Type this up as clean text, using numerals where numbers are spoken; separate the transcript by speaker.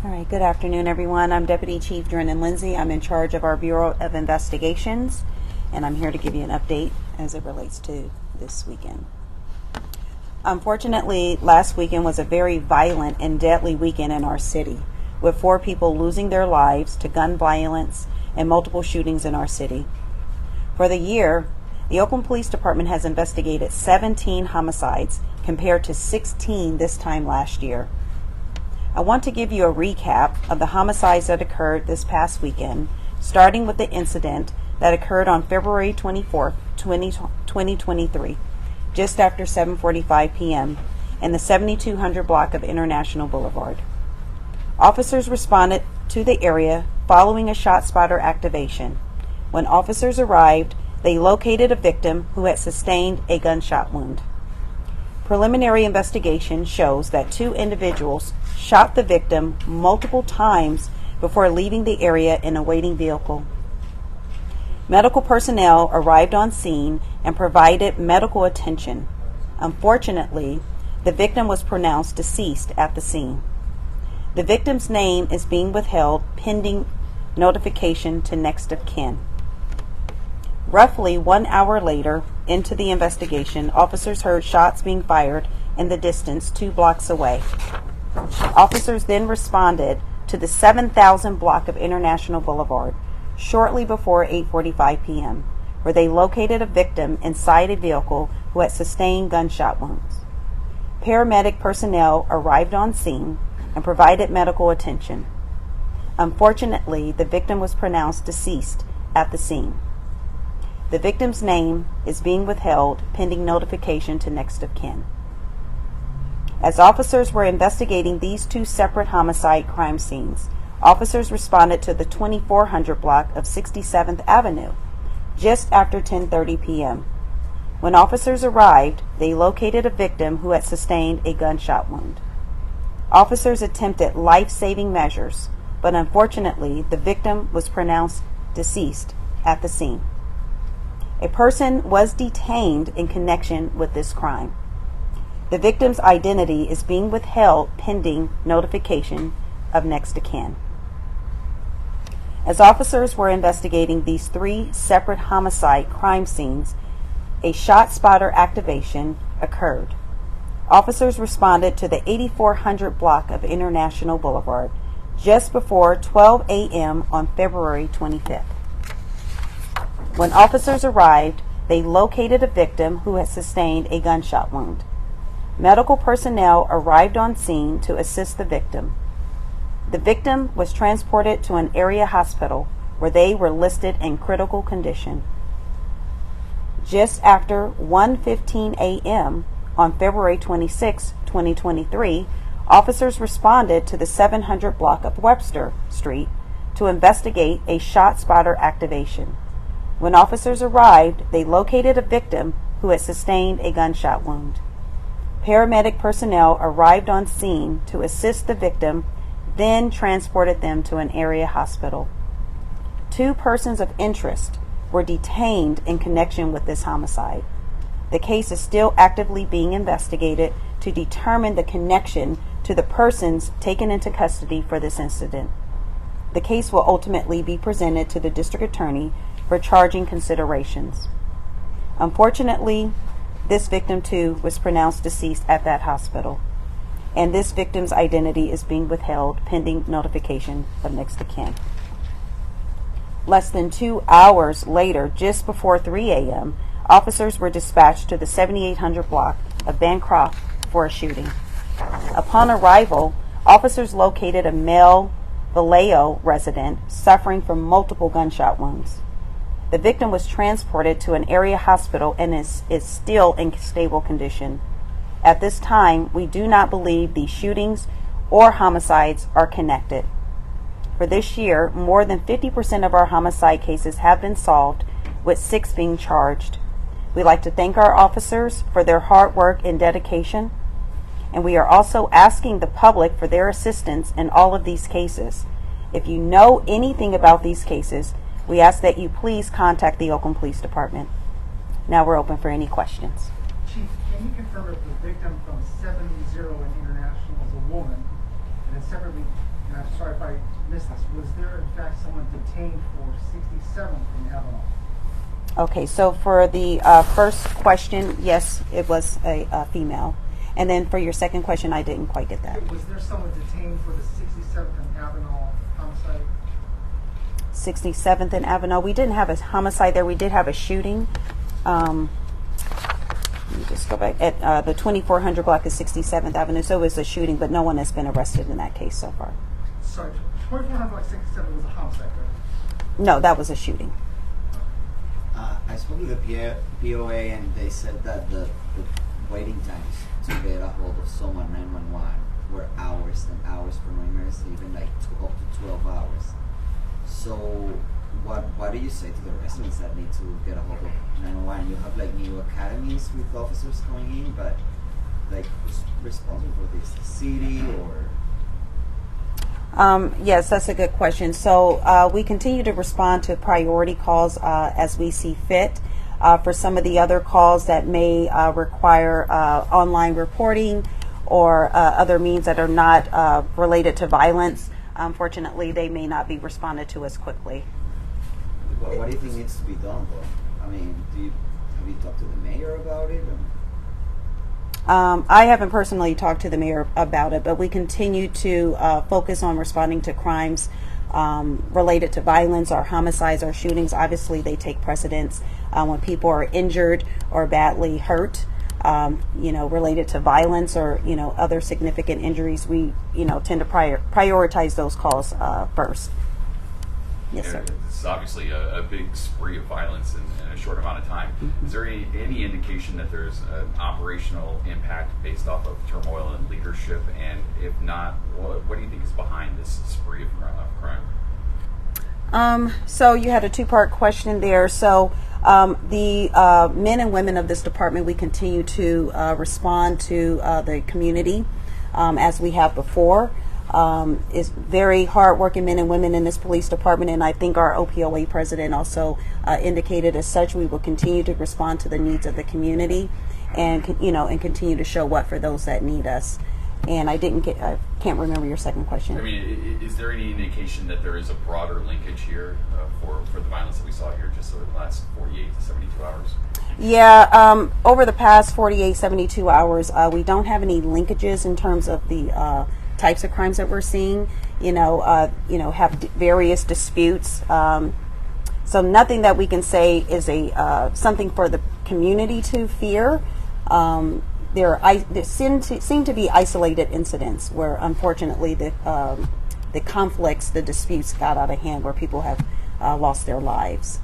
Speaker 1: All right, good afternoon, everyone. I'm Deputy Chief Drennon Lindsey. I'm in charge of our Bureau of Investigations, and I'm here to give you an update as it relates to this weekend. Unfortunately, last weekend was a very violent and deadly weekend in our city, with 4 people losing their lives to gun violence and multiple shootings in our city. For the year, the Oakland Police Department has investigated 17 homicides compared to 16 this time last year. I want to give you a recap of the homicides that occurred this past weekend, starting with the incident that occurred on February 24th, 2023, just after 7:45 p.m. in the 7200 block of International Boulevard. Officers responded to the area following a shot spotter activation. When officers arrived, they located a victim who had sustained a gunshot wound. Preliminary investigation shows that 2 individuals shot the victim multiple times before leaving the area in a waiting vehicle. Medical personnel arrived on scene and provided medical attention. Unfortunately, the victim was pronounced deceased at the scene. The victim's name is being withheld pending notification to next of kin. Roughly 1 hour later into the investigation, officers heard shots being fired in the distance 2 blocks away. Officers then responded to the 7000 block of International Boulevard shortly before 8:45 p.m., where they located a victim inside a vehicle who had sustained gunshot wounds. Paramedic personnel arrived on scene and provided medical attention. Unfortunately, the victim was pronounced deceased at the scene. The victim's name is being withheld pending notification to next of kin. As officers were investigating these 2 separate homicide crime scenes, officers responded to the 2400 block of 67th Avenue just after 10:30 p.m. When officers arrived, they located a victim who had sustained a gunshot wound. Officers attempted life-saving measures, but unfortunately, the victim was pronounced deceased at the scene. A person was detained in connection with this crime. The victim's identity is being withheld pending notification of next of kin. As officers were investigating these 3 separate homicide crime scenes, a shot spotter activation occurred. Officers responded to the 8400 block of International Boulevard just before 12 a.m. on February 25th. When officers arrived, they located a victim who had sustained a gunshot wound. Medical personnel arrived on scene to assist the victim. The victim was transported to an area hospital where they were listed in critical condition. Just after 1:15 a.m. on February 26, 2023, officers responded to the 700 block of Webster Street to investigate a shot spotter activation. When officers arrived, they located a victim who had sustained a gunshot wound. Paramedic personnel arrived on scene to assist the victim, then transported them to an area hospital. 2 persons of interest were detained in connection with this homicide. The case is still actively being investigated to determine the connection to the persons taken into custody for this incident. The case will ultimately be presented to the district attorney for charging considerations. Unfortunately, this victim too was pronounced deceased at that hospital, and this victim's identity is being withheld pending notification of next of kin. Less than 2 hours later, just before 3 a.m., officers were dispatched to the 7800 block of Bancroft for a shooting. Upon arrival, officers located a male Vallejo resident suffering from multiple gunshot wounds. The victim was transported to an area hospital and is still in stable condition. At this time, we do not believe these shootings or homicides are connected. For this year, more than 50% of our homicide cases have been solved, with 6 being charged. We'd like to thank our officers for their hard work and dedication, and we are also asking the public for their assistance in all of these cases. If you know anything about these cases, we ask that you please contact the Oakland Police Department. Now we're open for any questions.
Speaker 2: Chief, can you confirm if the victim from 70 and International is a woman, and then separately, and I'm sorry if I missed this, was there in fact someone detained for 67th in Avenel?
Speaker 1: Okay, so for the first question, yes, it was a female. And then for your second question, I didn't quite get that.
Speaker 2: Was there someone detained for the 67th and Avenel homicide?
Speaker 1: 67th and Avenel. We didn't have a homicide there. We did have a shooting. Let me just go back. At the 2400 block is 67th Avenue, so it was a shooting, but no one has been arrested in that case so far.
Speaker 2: Sorry, 2400 block 67 was a homicide, right?
Speaker 1: No, that was a shooting.
Speaker 3: I spoke with the POA and they said that the waiting times to get a hold of someone 911 were hours and hours for numerous, even like up to 12 hours. So what do you say to the residents that need to get a hold of 911? You have like new academies with officers coming in, but like who's responsible for this? The city or?
Speaker 1: Yes, that's a good question. So we continue to respond to priority calls as we see fit. For some of the other calls that may require online reporting or other means that are not related to violence, unfortunately, they may not be responded to as quickly.
Speaker 3: Well, what do you think needs to be done, though? I mean, have you talked to the mayor about it?
Speaker 1: I haven't personally talked to the mayor about it, but we continue to focus on responding to crimes related to violence or homicides or shootings. Obviously, they take precedence when people are injured or badly hurt, related to violence or, other significant injuries. We, tend to prioritize those calls first. Yes, sir.
Speaker 4: This is obviously a big spree of violence in a short amount of time. Mm-hmm. Is there any indication that there's an operational impact based off of turmoil and leadership? And if not, what do you think is behind this spree of crime?
Speaker 1: So you had a two-part question there. So the men and women of this department, we continue to respond to the community as we have before. Is very hard-working men and women in this police department, and I think our OPOA president also indicated as such. We will continue to respond to the needs of the community, and and continue to show up for those that need us. And I can't remember your second question.
Speaker 4: I mean, is there any indication that there is a broader linkage here for the violence that we saw here just over the last 48 to 72 hours?
Speaker 1: Yeah, over the past 48, 72 hours, we don't have any linkages in terms of the types of crimes that we're seeing, have various disputes. So nothing that we can say is something for the community to fear. There seem to be isolated incidents where, unfortunately, the conflicts, the disputes got out of hand, where people have lost their lives.